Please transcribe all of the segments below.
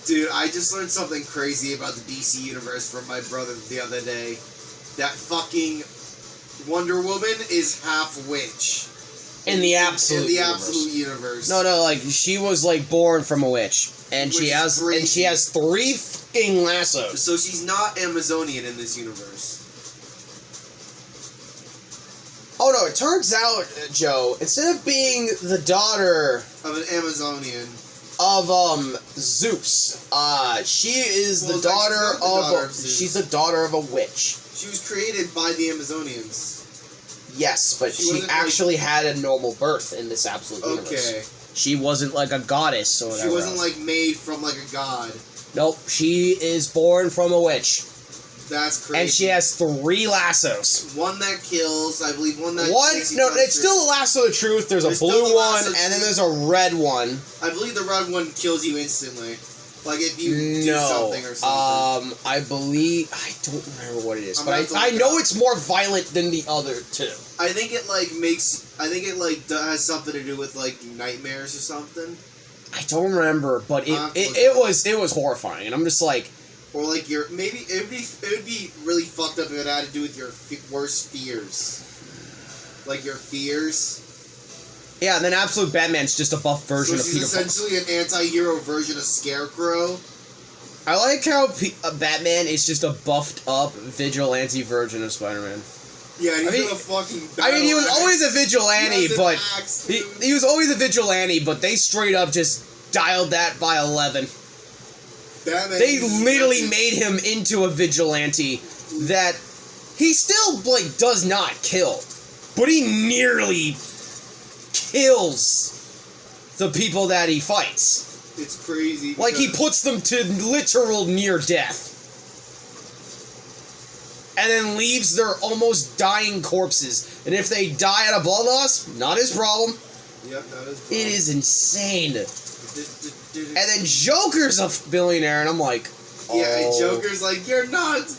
Dude, I just learned something crazy about the DC universe from my brother the other day. That fucking Wonder Woman is half witch. In the absolute universe. No, like she was like born from a witch, and she has 3 fucking lassos. So she's not Amazonian in this universe. Oh no! It turns out, Joe, instead of being the daughter of an Amazonian of Zeus, she is the daughter of she's the daughter of a witch. She was created by the Amazonians. Yes, but she actually had a normal birth in this absolute universe. Okay. She wasn't like a goddess or whatever. She wasn't like made from like a god. Nope, she is born from a witch. That's crazy. And she has 3 lassos. One that kills, I believe. One that it's still a lasso of truth. There's a blue one, and then there's a red one. I believe the red one kills you instantly. Like if you do something or something. I don't remember what it is, but I know it's more violent than the other 2. I think it has something to do with like nightmares or something. I don't remember, but it was horrifying, and I'm just like, or like it would be really fucked up if it had to do with your worst fears, like your fears. Yeah, and then Absolute Batman's just a buff version of Peter Parker. So she's essentially an anti-hero version of Scarecrow. I like how Batman is just a buffed up vigilante version of Spider-Man. Yeah, and he's a fucking he was always a vigilante, but he was always a vigilante, but they straight up just dialed that by 11. Batman, they literally made him into a vigilante that he still like does not kill, but he nearly kills the people that he fights. It's crazy. Like he puts them to literal near death. And then leaves their almost dying corpses. And if they die at a blood loss, not his problem. Yep, not his problem. It is insane. And then Joker's a billionaire, and I'm like, oh. Yeah, Joker's like, you're not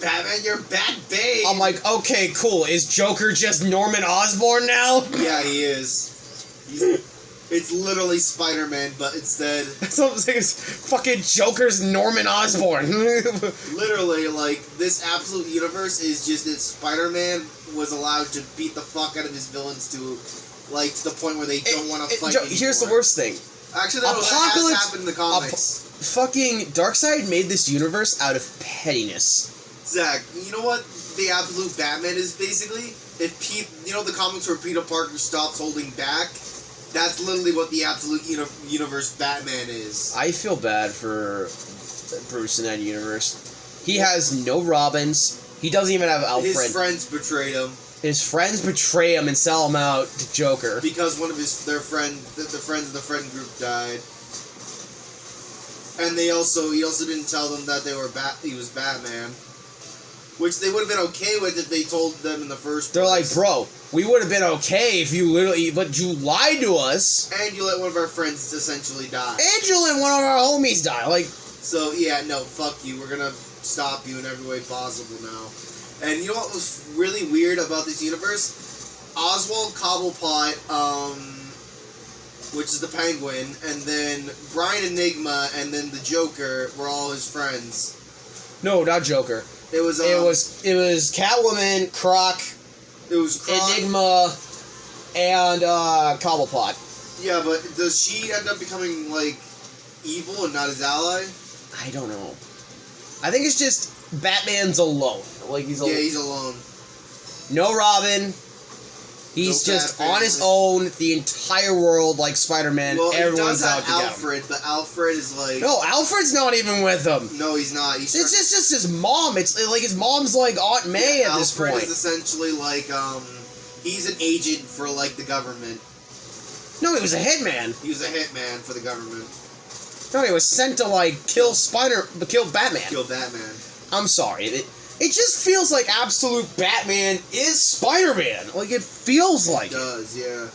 Batman, you're Bat-Bane. I'm like, okay, cool. Is Joker just Norman Osborn now? Yeah, he is. It's literally Spider-Man, but instead... That's what I'm saying, is fucking Joker's Norman Osborn. Literally, like, this absolute universe is just that Spider-Man was allowed to beat the fuck out of his villains to the point where they don't want to fight anymore. Here's the worst thing. Actually, that has happened in the comics. Fucking Darkseid made this universe out of pettiness. Zach, you know what the absolute Batman is basically? If the comics where Peter Parker stops holding back, that's literally what the absolute universe Batman is. I feel bad for Bruce in that universe. He has no Robins. He doesn't even have Alfred. His friends betrayed him. His friends betray him and sell him out to Joker. Because one of the friends of the friend group died. And he also didn't tell them that he was Batman. Which they would have been okay with if they told them in the first place. They're like, bro, we would have been okay if you but you lied to us. And you let one of our friends essentially die. And you let one of our homies die. So, yeah, no, fuck you. We're gonna stop you in every way possible now. And you know what was really weird about this universe? Oswald Cobblepot, which is the Penguin, and then Brian Enigma, and then the Joker were all his friends. No, not Joker. It was Catwoman, Croc. It was Croc, Enigma, and Cobblepot. Yeah, but does she end up becoming evil and not his ally? I don't know. I think it's just Batman's alone. He's alone. Yeah, he's alone. No Robin. He's just on his own. The entire world, like Spider-Man. Well, everyone's out to get him. Alfred, but Alfred is No, Alfred's not even with him. No, he's not. It's just his mom. It's like his mom's like Aunt May at this point. Alfred is essentially he's an agent for the government. No, he was a hitman. He was a hitman for the government. No, he was sent to kill Batman. Kill Batman. I'm sorry. It just feels like absolute Batman is Spider-Man. It feels like it. It does, yeah.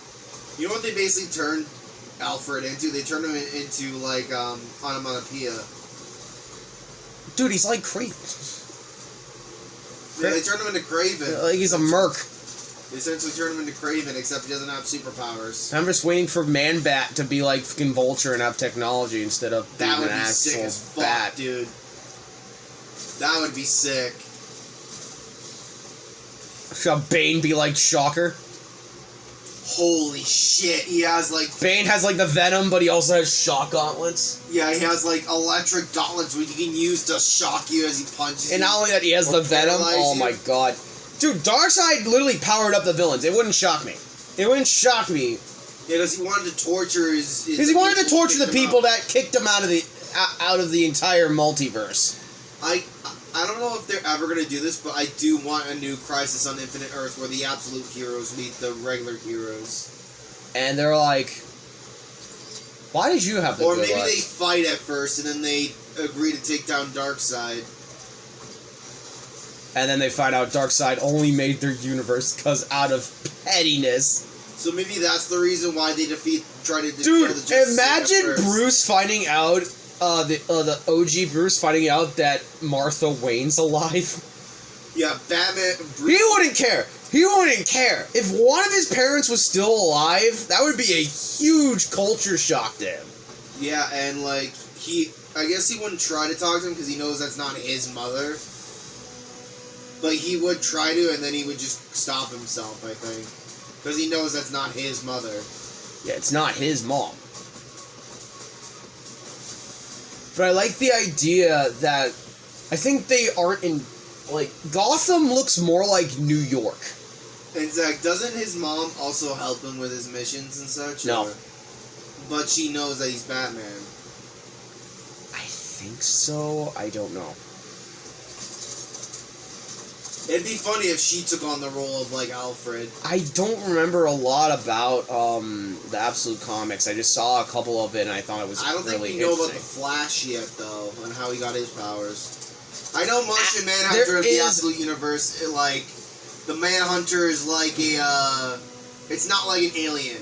You know what they basically turned Alfred into? They turned him into, onomatopoeia. Dude, he's like Kraven. Yeah, they turned him into Kraven. He's a merc. They essentially turn him into Kraven, except he doesn't have superpowers. I'm just waiting for Man-Bat to be like fucking Vulture and have technology instead of being That would an be sick actual as fuck, bat. dude. That would be sick. Should Bane be like Shocker? Holy shit, he has like... Bane has like the Venom, but he also has shock gauntlets. Yeah, he has like electric gauntlets which he can use to shock you as he punches And you. not only that, he has the Venom. Oh my god. Dude, Darkseid literally powered up the villains. It wouldn't shock me. It wouldn't shock me. Yeah, because he wanted to torture his Because he wanted to torture the people out. that kicked him out of the entire multiverse. I don't know if they're ever going to do this, but I do want a new Crisis on Infinite Earth where the absolute heroes meet the regular heroes. And they're like, why did you have the Or good maybe luck? they fight at first and then they agree to take down Darkseid. And then they find out Darkseid only made their universe because out of pettiness. So maybe that's the reason why they try to Dude, kill the Justice League imagine at first. Bruce finding out, the OG Bruce finding out that Martha Wayne's alive. Yeah, Batman... He wouldn't care. He wouldn't care. If one of his parents was still alive, that would be a huge culture shock to him. Yeah, and like, I guess he wouldn't try to talk to him because he knows that's not his mother. But he would try to, and then he would just stop himself, I think. Because he knows that's not his mother. Yeah, it's not his mom. But I like the idea that I think they aren't in, like, Gotham looks more like New York. And Zach, doesn't his mom also help him with his missions and such? No. Or? But she knows that he's Batman. I think so. I don't know. It'd be funny if she took on the role of, like, Alfred. I don't remember a lot about the Absolute Comics. I just saw a couple of it and I thought it was I don't really think we know about the interesting. Flash yet, though, and how he got his powers. I know Martian Manhunter there of the is- Absolute Universe, the Manhunter is like a, it's not like an alien.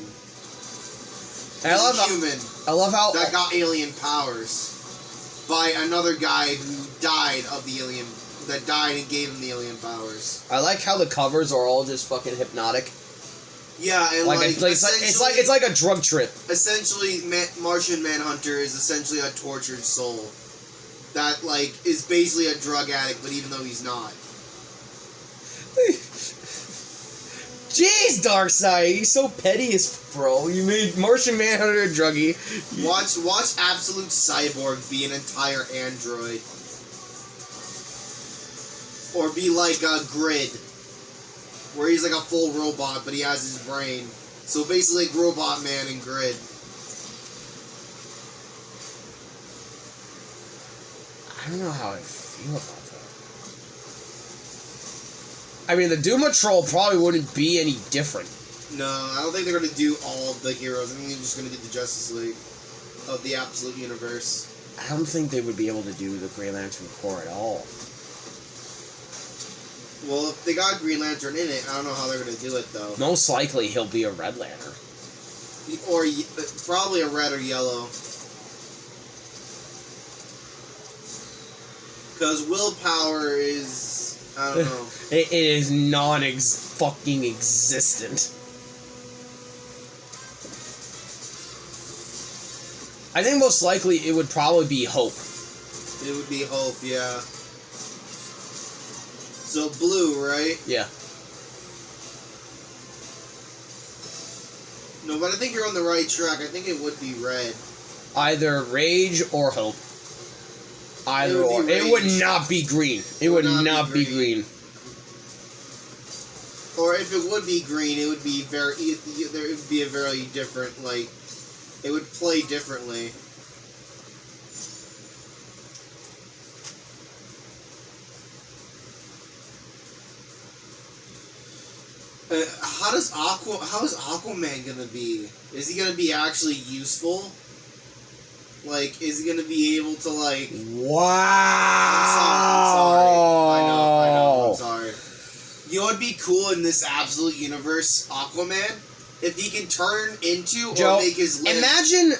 And I love how That got alien powers by another guy who died of the alien, that died and gave him the alien powers. I like how the covers are all just fucking hypnotic. Yeah, and It's like a drug trip. essentially, Martian Manhunter is essentially a tortured soul that, like, is basically a drug addict, but even though he's not. Jeez, Darkseid, you're so petty bro. You made Martian Manhunter a druggie. Watch Absolute Cyborg be an entire android. Or be like a Grid, where he's like a full robot, but he has his brain. So basically, like Robot Man and Grid. I don't know how I feel about that. I mean, the Doom Patrol probably wouldn't be any different. No, I don't think they're gonna do all of the heroes. I think they're just gonna do the Justice League of the Absolute Universe. I don't think they would be able to do the Green Lantern Corps at all. Well, if they got Green Lantern in it, I don't know how they're gonna do it though. Most likely, he'll be a Red Lantern. Or probably a red or yellow. Because willpower is, I don't know. It is fucking existent. I think most likely it would probably be Hope. It would be Hope, yeah. So blue, right? Yeah. No, but I think you're on the right track. I think it would be red. Either Rage or Hope. Either It would or. be It would Rage. not be green. It would not be green. Or if it would be green, it would be there would be a very different, like, it would play differently. How is Aquaman gonna be? Is he gonna be actually useful? Like, is he gonna be able to, like... Wow! I'm sorry. I'm sorry. You know what'd be cool in this Absolute Universe, Aquaman? If he can turn into Joe, or make his limbs... imagine...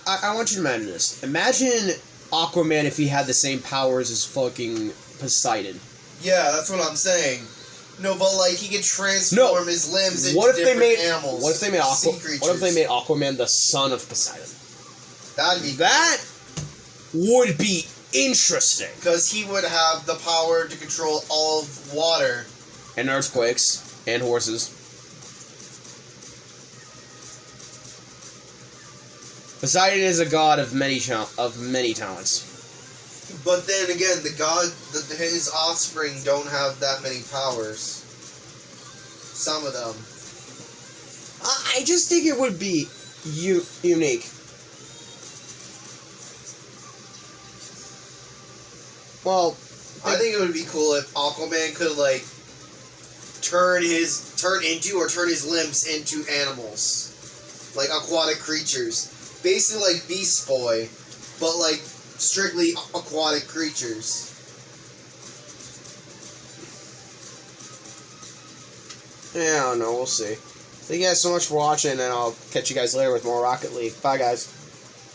I want you to imagine this. Imagine Aquaman if he had the same powers as fucking Poseidon. Yeah, that's what I'm saying. No, but like he could transform his limbs into different animals. What if they made Aquaman the son of Poseidon? That'd be that would be interesting. Because he would have the power to control all of water and earthquakes and horses. Poseidon is a god of many talents. But then again, his offspring don't have that many powers. Some of them. I just think it would be unique. Well, I think it would be cool if Aquaman could like turn his limbs into animals, like aquatic creatures, basically like Beast Boy, but like strictly aquatic creatures. Yeah, I don't know. We'll see. Thank you guys so much for watching, and I'll catch you guys later with more Rocket League. Bye, guys.